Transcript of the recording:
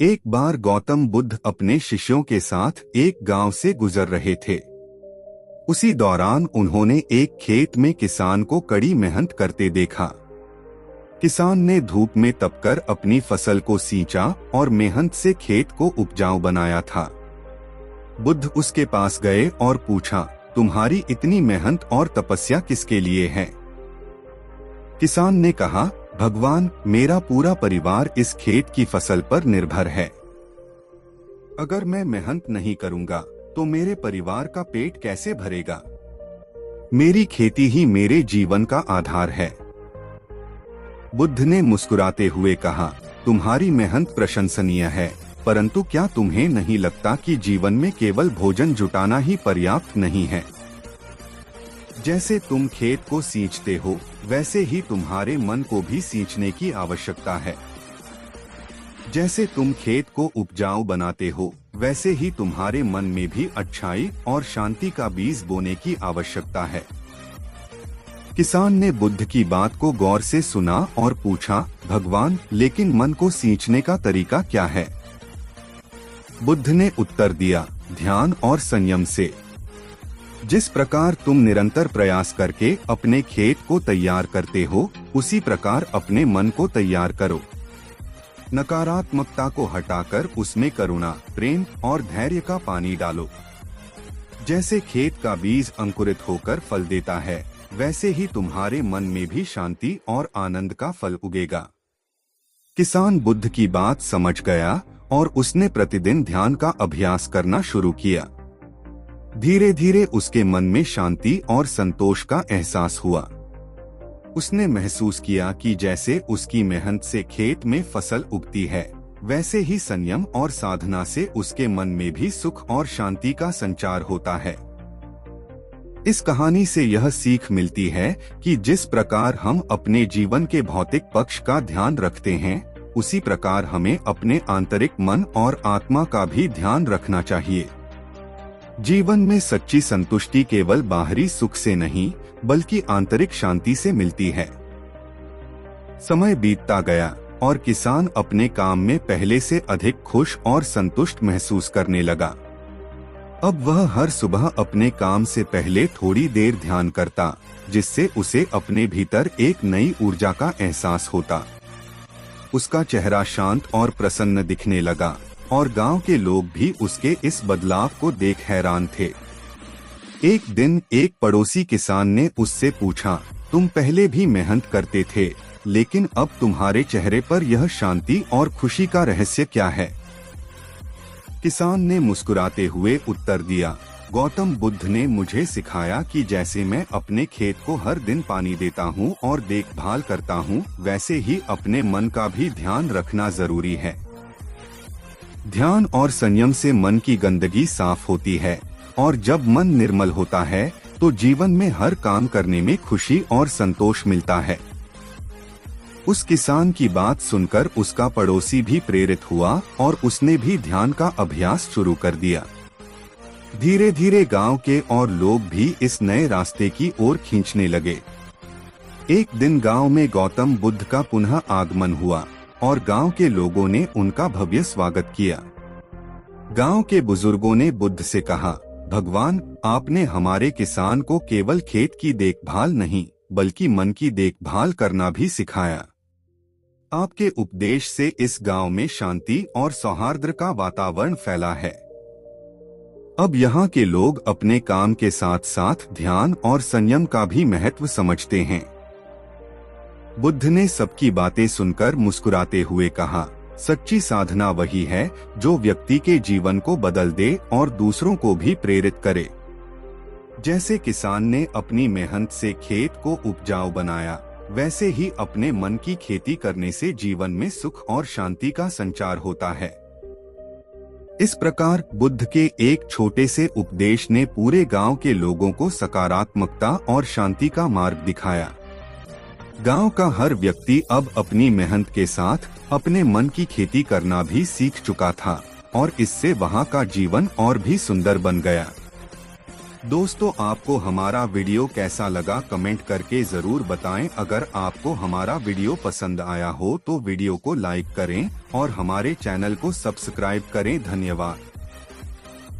एक बार गौतम बुद्ध अपने शिष्यों के साथ एक गांव से गुजर रहे थे। उसी दौरान उन्होंने एक खेत में किसान को कड़ी मेहनत करते देखा। किसान ने धूप में तपकर अपनी फसल को सींचा और मेहनत से खेत को उपजाऊ बनाया था। बुद्ध उसके पास गए और पूछा, तुम्हारी इतनी मेहनत और तपस्या किसके लिए है? किसान ने कहा, भगवान, मेरा पूरा परिवार इस खेत की फसल पर निर्भर है। अगर मैं मेहनत नहीं करूंगा तो मेरे परिवार का पेट कैसे भरेगा? मेरी खेती ही मेरे जीवन का आधार है। बुद्ध ने मुस्कुराते हुए कहा, तुम्हारी मेहनत प्रशंसनीय है, परंतु क्या तुम्हें नहीं लगता कि जीवन में केवल भोजन जुटाना ही पर्याप्त नहीं है? जैसे तुम खेत को सींचते हो, वैसे ही तुम्हारे मन को भी सींचने की आवश्यकता है। जैसे तुम खेत को उपजाऊ बनाते हो, वैसे ही तुम्हारे मन में भी अच्छाई और शांति का बीज बोने की आवश्यकता है। किसान ने बुद्ध की बात को गौर से सुना और पूछा, भगवान, लेकिन मन को सींचने का तरीका क्या है? बुद्ध ने उत्तर दिया, ध्यान और संयम से। जिस प्रकार तुम निरंतर प्रयास करके अपने खेत को तैयार करते हो, उसी प्रकार अपने मन को तैयार करो। नकारात्मकता को हटाकर उसमें करुणा, प्रेम और धैर्य का पानी डालो। जैसे खेत का बीज अंकुरित होकर फल देता है, वैसे ही तुम्हारे मन में भी शांति और आनंद का फल उगेगा। किसान बुद्ध की बात समझ गया और उसने प्रतिदिन ध्यान का अभ्यास करना शुरू किया। धीरे धीरे उसके मन में शांति और संतोष का एहसास हुआ। उसने महसूस किया कि जैसे उसकी मेहनत से खेत में फसल उगती है, वैसे ही संयम और साधना से उसके मन में भी सुख और शांति का संचार होता है। इस कहानी से यह सीख मिलती है कि जिस प्रकार हम अपने जीवन के भौतिक पक्ष का ध्यान रखते हैं, उसी प्रकार हमें अपने आंतरिक मन और आत्मा का भी ध्यान रखना चाहिए। जीवन में सच्ची संतुष्टि केवल बाहरी सुख से नहीं, बल्कि आंतरिक शांति से मिलती है। समय बीतता गया और किसान अपने काम में पहले से अधिक खुश और संतुष्ट महसूस करने लगा। अब वह हर सुबह अपने काम से पहले थोड़ी देर ध्यान करता, जिससे उसे अपने भीतर एक नई ऊर्जा का एहसास होता। उसका चेहरा शांत और प्रसन्न दिखने लगा और गांव के लोग भी उसके इस बदलाव को देख हैरान थे। एक दिन एक पड़ोसी किसान ने उससे पूछा, तुम पहले भी मेहनत करते थे, लेकिन अब तुम्हारे चेहरे पर यह शांति और खुशी का रहस्य क्या है? किसान ने मुस्कुराते हुए उत्तर दिया, गौतम बुद्ध ने मुझे सिखाया कि जैसे मैं अपने खेत को हर दिन पानी देता हूँ और देखभाल करता हूँ, वैसे ही अपने मन का भी ध्यान रखना जरूरी है। ध्यान और संयम से मन की गंदगी साफ होती है और जब मन निर्मल होता है तो जीवन में हर काम करने में खुशी और संतोष मिलता है। उस किसान की बात सुनकर उसका पड़ोसी भी प्रेरित हुआ और उसने भी ध्यान का अभ्यास शुरू कर दिया। धीरे धीरे गांव के और लोग भी इस नए रास्ते की ओर खींचने लगे। एक दिन गांव में गौतम बुद्ध का पुनः आगमन हुआ और गांव के लोगों ने उनका भव्य स्वागत किया। गांव के बुजुर्गों ने बुद्ध से कहा, भगवान, आपने हमारे किसान को केवल खेत की देखभाल नहीं, बल्कि मन की देखभाल करना भी सिखाया। आपके उपदेश से इस गांव में शांति और सौहार्द का वातावरण फैला है। अब यहाँ के लोग अपने काम के साथ साथ ध्यान और संयम का भी महत्व समझते हैं। बुद्ध ने सबकी बातें सुनकर मुस्कुराते हुए कहा, सच्ची साधना वही है जो व्यक्ति के जीवन को बदल दे और दूसरों को भी प्रेरित करे। जैसे किसान ने अपनी मेहनत से खेत को उपजाऊ बनाया, वैसे ही अपने मन की खेती करने से जीवन में सुख और शांति का संचार होता है। इस प्रकार बुद्ध के एक छोटे से उपदेश ने पूरे गांव के लोगों को सकारात्मकता और शांति का मार्ग दिखाया। गांव का हर व्यक्ति अब अपनी मेहनत के साथ अपने मन की खेती करना भी सीख चुका था और इससे वहां का जीवन और भी सुंदर बन गया। दोस्तों, आपको हमारा वीडियो कैसा लगा कमेंट करके जरूर बताएं। अगर आपको हमारा वीडियो पसंद आया हो तो वीडियो को लाइक करें और हमारे चैनल को सब्सक्राइब करें। धन्यवाद।